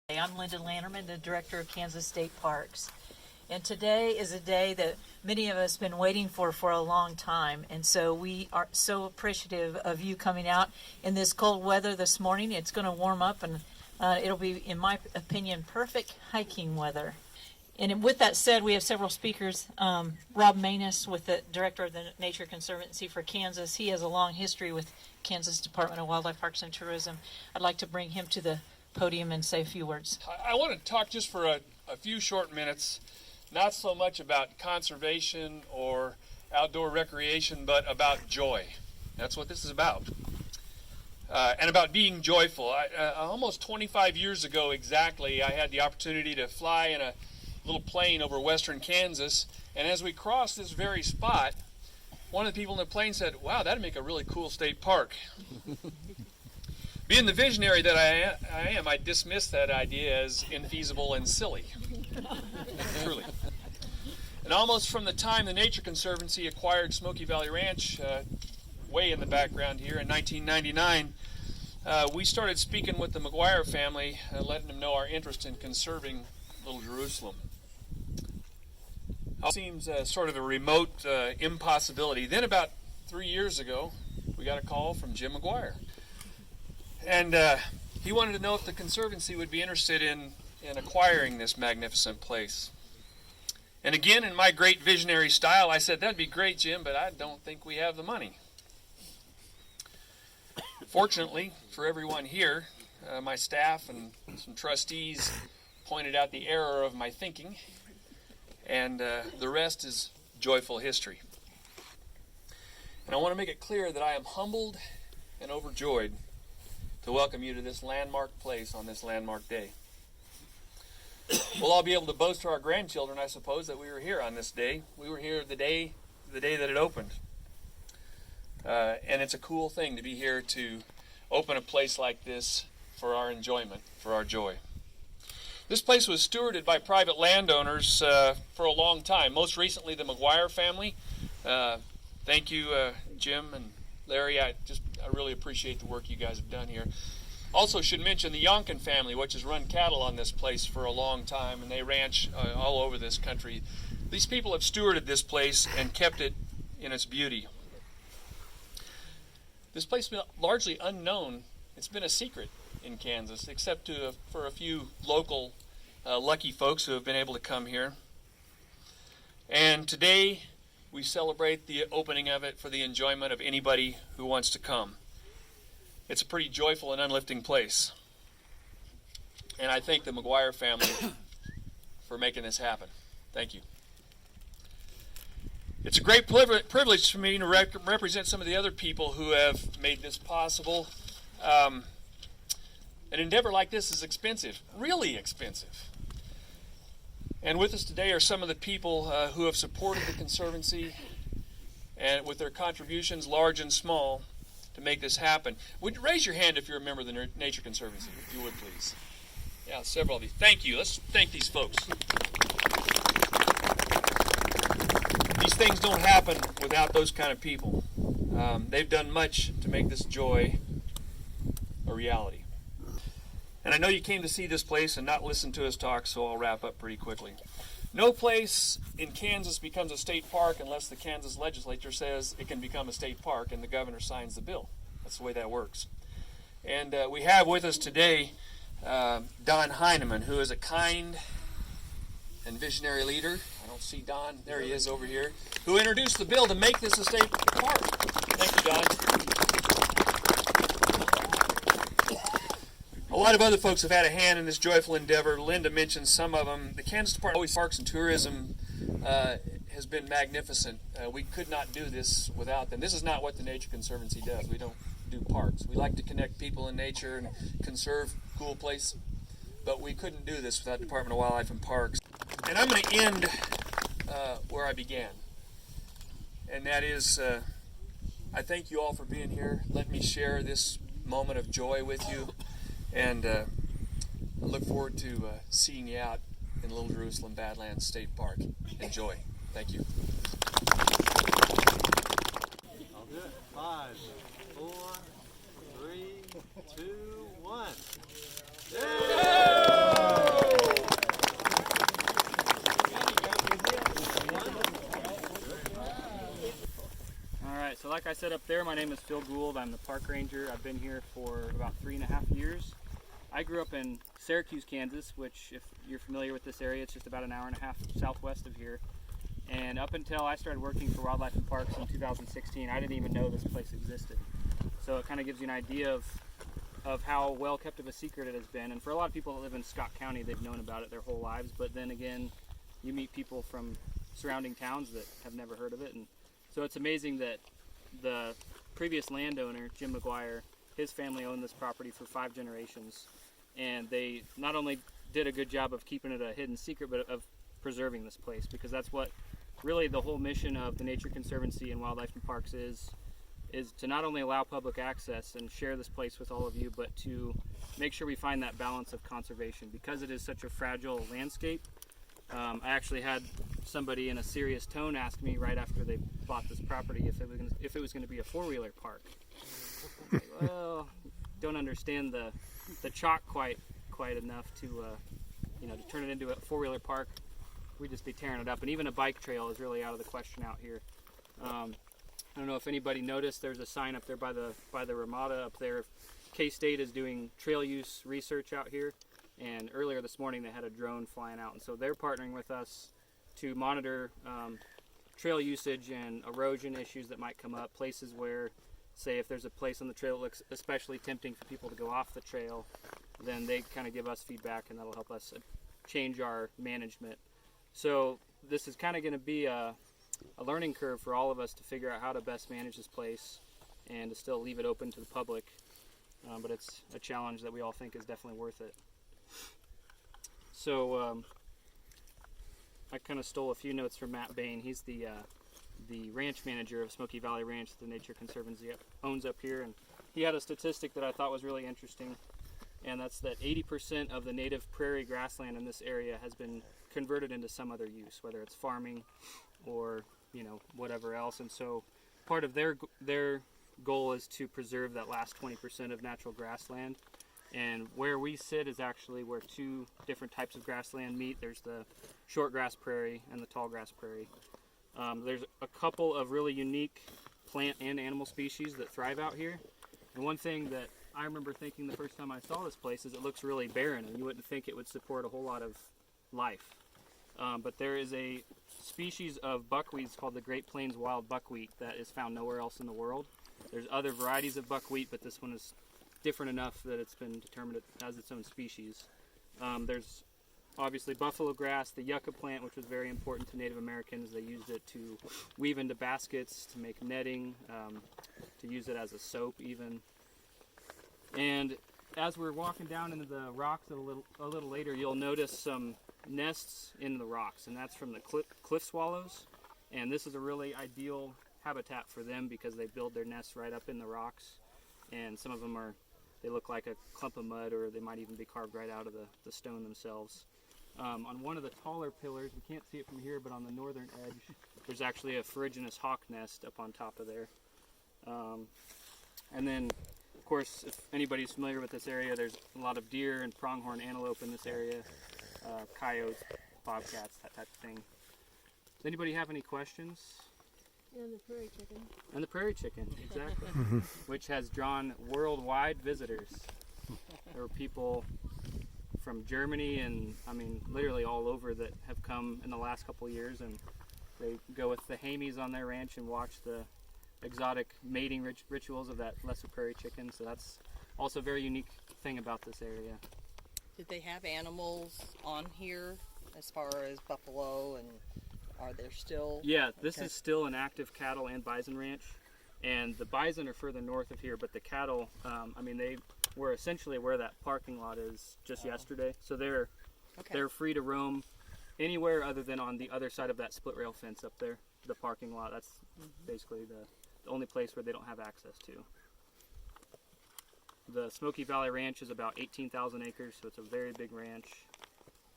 I'm Linda Lanterman, the Director of Kansas State Parks. And today is a day that many of us have been waiting for a long time. And so we are so appreciative of you coming out in this cold weather this morning. It's going to warm up and it'll be, in my opinion, perfect hiking weather. And with that said, we have several speakers. Rob Manus, with the Director of the Nature Conservancy for Kansas. He has a long history with Kansas Department of Wildlife, Parks, and Tourism. I'd like to bring him to the podium and say a few words. I want to talk just for a few short minutes, not so much about conservation or outdoor recreation, but about joy. That's what this is about. And about being joyful. Almost 25 years ago exactly, I had the opportunity to fly in a little plane over western Kansas, and as we crossed this very spot, one of the people in the plane said, "Wow, that'd make a really cool state park." Being the visionary that I am, I dismissed that idea as infeasible and silly. Truly. And almost from the time the Nature Conservancy acquired Smoky Valley Ranch, way in the background here in 1999, we started speaking with the McGuire family, letting them know our interest in conserving Little Jerusalem. It seems sort of a remote impossibility. Then about 3 years ago, we got a call from Jim McGuire. And he wanted to know if the Conservancy would be interested in acquiring this magnificent place. And again, in my great visionary style, I said, "That'd be great, Jim, but I don't think we have the money." Fortunately for everyone here, my staff and some trustees pointed out the error of my thinking, and the rest is joyful history. And I want to make it clear that I am humbled and overjoyed to welcome you to this landmark place on this landmark day. We'll all be able to boast to our grandchildren, I suppose, that we were here on this day. We were here the day that it opened. And it's a cool thing to be here to open a place like this for our enjoyment, for our joy. This place was stewarded by private landowners for a long time, most recently the McGuire family. Thank you, Jim and Larry. I really appreciate the work you guys have done here. Also should mention the Yonkin family, which has run cattle on this place for a long time, and they ranch all over this country. These people have stewarded this place and kept it in its beauty. This place has been largely unknown. It's been a secret in Kansas, except for a few local lucky folks who have been able to come here. And today we celebrate the opening of it for the enjoyment of anybody who wants to come. It's a pretty joyful and uplifting place. And I thank the McGuire family for making this happen. Thank you. It's a great privilege for me to represent some of the other people who have made this possible. An endeavor like this is expensive, really expensive. And with us today are some of the people who have supported the Conservancy and with their contributions, large and small, to make this happen. Would you raise your hand if you're a member of the Nature Conservancy, if you would, please? Yeah, several of you. Thank you. Let's thank these folks. These things don't happen without those kind of people. They've done much to make this joy a reality. And I know you came to see this place and not listen to us talk, so I'll wrap up pretty quickly. No place in Kansas becomes a state park unless the Kansas legislature says it can become a state park and the governor signs the bill. That's the way that works. And we have with us today Don Heineman, who is a kind and visionary leader. I don't see Don. There he is over here. Who introduced the bill to make this a state park. Thank you, Don. A lot of other folks have had a hand in this joyful endeavor. Linda mentioned some of them. The Kansas Department of Parks and Tourism has been magnificent. We could not do this without them. This is not what the Nature Conservancy does. We don't do parks. We like to connect people in nature and conserve cool places, but we couldn't do this without the Department of Wildlife and Parks. And I'm going to end where I began, and that is I thank you all for being here. Let me share this moment of joy with you. And I look forward to seeing you out in Little Jerusalem Badlands State Park. Enjoy. Thank you. I'll do it. 5, 4, 3, 2, 1. Yay! All right, so like I said up there, my name is Phil Gould. I'm the park ranger. I've been here for about 3.5 years. I grew up in Syracuse, Kansas, which, if you're familiar with this area, it's just about an hour and a half southwest of here. And up until I started working for Wildlife and Parks in 2016, I didn't even know this place existed. So it kind of gives you an idea of how well kept of a secret it has been. And for a lot of people that live in Scott County, they've known about it their whole lives. But then again, you meet people from surrounding towns that have never heard of it. And so it's amazing that the previous landowner, Jim McGuire, his family owned this property for 5 generations. And they not only did a good job of keeping it a hidden secret, but of preserving this place, because that's what really the whole mission of the Nature Conservancy and Wildlife and Parks is to not only allow public access and share this place with all of you, but to make sure we find that balance of conservation. Because it is such a fragile landscape, I actually had somebody in a serious tone ask me right after they bought this property if it was going to be a 4-wheeler park. Well, don't understand the chalk quite enough to to turn it into a 4-wheeler park. We'd just be tearing it up, and even a bike trail is really out of the question out here. I don't know if anybody noticed, there's a sign up there by the Ramada up there. K-State is doing trail use research out here, and earlier this morning they had a drone flying out, and so they're partnering with us to monitor trail usage and erosion issues that might come up, places where, say, if there's a place on the trail that looks especially tempting for people to go off the trail, then they kind of give us feedback, and that'll help us change our management. So this is kind of going to be a learning curve for all of us to figure out how to best manage this place and to still leave it open to the public. But it's a challenge that we all think is definitely worth it. So I kind of stole a few notes from Matt Bain. He's the ranch manager of Smoky Valley Ranch that the Nature Conservancy owns up here. And he had a statistic that I thought was really interesting, and that's that 80% of the native prairie grassland in this area has been converted into some other use, whether it's farming or whatever else. And so part of their goal is to preserve that last 20% of natural grassland. And where we sit is actually where 2 different types of grassland meet. There's the short grass prairie and the tall grass prairie. There's a couple of really unique plant and animal species that thrive out here. And one thing that I remember thinking the first time I saw this place is it looks really barren, and you wouldn't think it would support a whole lot of life. But there is a species of buckwheat called the Great Plains wild buckwheat that is found nowhere else in the world. There's other varieties of buckwheat, but this one is different enough that it's been determined as its own species. There's obviously buffalo grass, the yucca plant, which was very important to Native Americans. They used it to weave into baskets, to make netting, to use it as a soap even. And as we're walking down into the rocks a little later, you'll notice some nests in the rocks, and that's from the cliff swallows. And this is a really ideal habitat for them because they build their nests right up in the rocks. And some of them they look like a clump of mud, or they might even be carved right out of the stone themselves. On one of the taller pillars, we can't see it from here, but on the northern edge, there's actually a Pharyngenous hawk nest up on top of there. And then, of course, if anybody's familiar with this area, there's a lot of deer and pronghorn antelope in this area, coyotes, bobcats, that type of thing. Does anybody have any questions? And the prairie chicken. And the prairie chicken, exactly, which has drawn worldwide visitors. There were people from Germany and, literally all over that have come in the last couple of years, and they go with the Hamies on their ranch and watch the exotic mating rituals of that lesser prairie chicken. So that's also a very unique thing about this area. Did they have animals on here as far as buffalo, and are there still? Yeah, this is still an active cattle and bison ranch, and the bison are further north of here, but the cattle, they were essentially where that parking lot is just yesterday. So they're free to roam anywhere other than on the other side of that split rail fence up there, the parking lot. That's basically the only place where they don't have access to. The Smoky Valley Ranch is about 18,000 acres, so it's a very big ranch.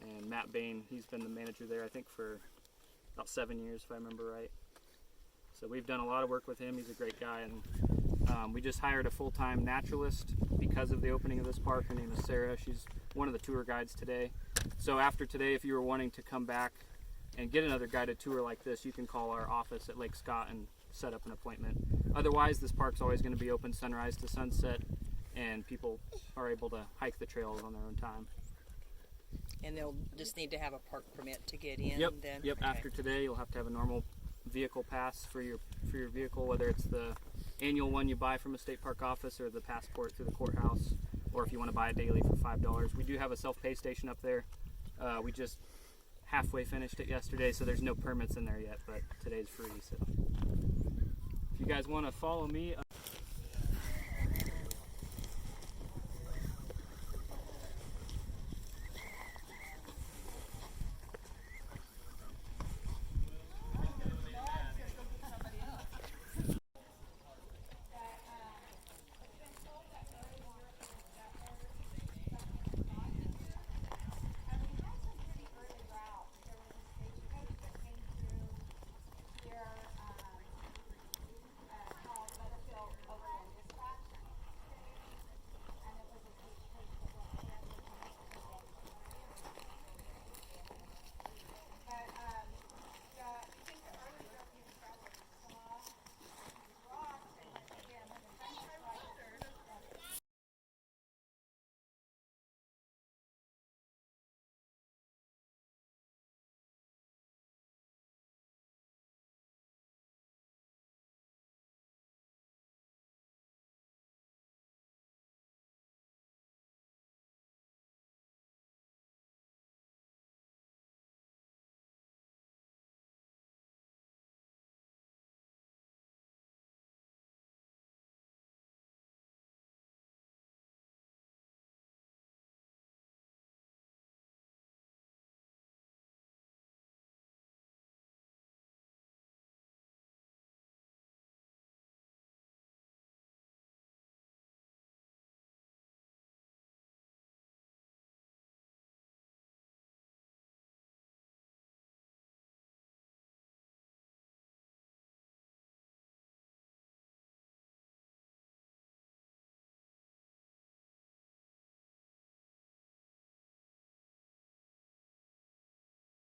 And Matt Bain, he's been the manager there, I think, for about 7 years, if I remember right. So we've done a lot of work with him. He's a great guy, and we just hired a full-time naturalist because of the opening of this park. Her name is Sarah. She's one of the tour guides today. So after today, if you were wanting to come back and get another guided tour like this, you can call our office at Lake Scott, and set up an appointment. Otherwise, this park's always going to be open sunrise to sunset, and people are able to hike the trails on their own time. And they'll just need to have a park permit to get in. Yep. Then. Yep. Okay. After today, you'll have to have a normal vehicle pass for your vehicle, whether it's the annual one you buy from a state park office or the passport through the courthouse, or if you want to buy it daily for $5. We do have a self-pay station up there. We just halfway finished it yesterday, so there's no permits in there yet, but today's free. So if you guys want to follow me.